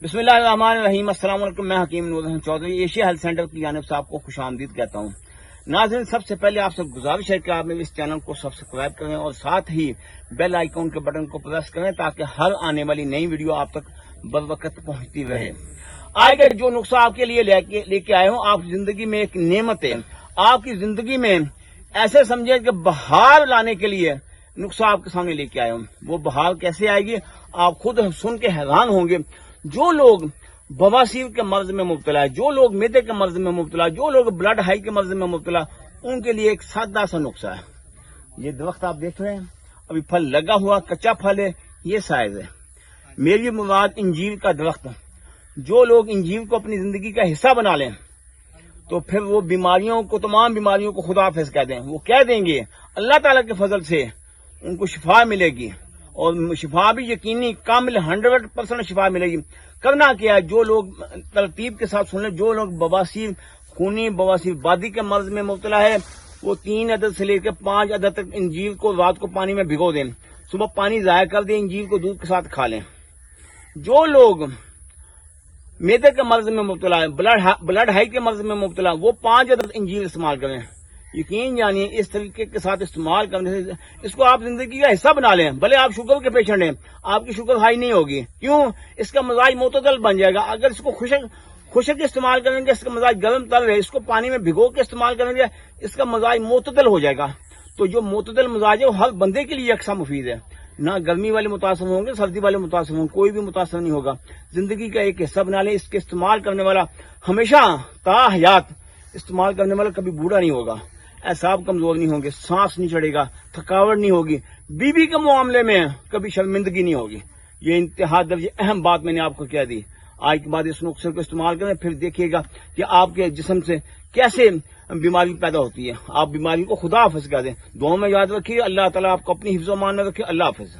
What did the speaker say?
बिस्मिल्लाहिर्रहमानिर्रहीम। अस्सलाम वालेकुम। मैं Hakeem Noor Hasan Chaudhry Asia health centre की जानिब से आपको खुश आमदीद कहता हूँ। नाज़रीन, सबसे पहले आपसे गुजारिश है कि आप मेरे इस चैनल को सब्सक्राइब करें और साथ ही बेल आइकन के बटन को प्रेस करें ताकि हर आने वाली नई वीडियो आप तक बरवकत पहुंचती रहे। आज का जो नुस्खा आपके लिए लेके आए हूँ, आप जिंदगी में एक नेमत है। आपकी जिंदगी में ऐसे समझे कि बहार लाने के लिए नुस्खा आपके सामने लेके आए हूँ। वो बहार कैसे आएगी आप खुद सुन के हैरान होंगे। जो लोग बवासीर के मर्ज में मुब्तला है, जो लोग मैदे के मर्ज में मुब्तला है, जो लोग ब्लड हाई के मर्ज में मुब्तला, उनके लिए एक सादा सा नुस्खा है। ये दरख्त आप देख रहे हैं, अभी फल लगा हुआ, कच्चा फल है, ये साइज है। मेरी मुराद इंजीर का दरख्त। जो लोग इंजीर को अपनी जिंदगी का हिस्सा बना लें तो फिर वो बीमारियों को, तमाम बीमारियों को खुदा हाफिज कह दें। वो कह देंगे अल्लाह ताला के फजल से उनको शिफा मिलेगी, और शिफा भी यकीनी कामिल 100% शिफा मिलेगी। करना क्या है, जो लोग तरतीब के साथ सुन लें, जो लोग बवासीर, खूनी बवासीर बादी के मर्ज में मुब्तला है, वो 3 अदद से लेकर 5 अदद तक इंजीर को रात को पानी में भिगो दें, सुबह पानी ज़ाया कर दें, इंजीर को दूध के साथ खा लें। जो लोग मैदे के मर्ज में मुब्तला है, ब्लड हाई के मर्ज में मुब्तला, वो 5 अदद इंजीर इस्तेमाल करें। यकीन जानिए, इस तरीके के साथ इस्तेमाल करने से इसको आप जिंदगी का हिस्सा बना लें। भले आप शुगर के पेशेंट हैं, आपकी शुगर हाई नहीं होगी। क्यों? इसका मजाज मोतदल बन जाएगा। अगर इसको खुशक इस्तेमाल करेंगे, इसका मजाज गर्म तर है, इसको पानी में भिगो के इस्तेमाल करेंगे, इसका मजाज मोतदल हो जाएगा। तो जो मोतदल मजाज है वो हर बंदे के लिए यकसा मुफीद है। ना गर्मी वाले मुतासर होंगे, सर्दी वाले मुतासर होंगे, कोई भी मुतासर नहीं होगा। जिंदगी का एक हिस्सा बना लें। इसके इस्तेमाल करने वाला हमेशा ता हयात इस्तेमाल करने वाला कभी बूढ़ा नहीं होगा, एसाब कमजोर नहीं होंगे, सांस नहीं चढ़ेगा, थकावट नहीं होगी, बीवी के मामले में कभी शर्मिंदगी नहीं होगी। ये इंतहा दर्जे अहम बात मैंने आपको कह दी। आज के बाद इस नुस्खे को इस्तेमाल करें, फिर देखिएगा कि आपके जिस्म से कैसे बीमारी पैदा होती है। आप बीमारी को खुदा हाफिज कर दें। दुआ में याद रखिए। अल्लाह ताला आपको अपनी हिफ्ज़-ओ-मान में रखे। अल्लाह हाफिज।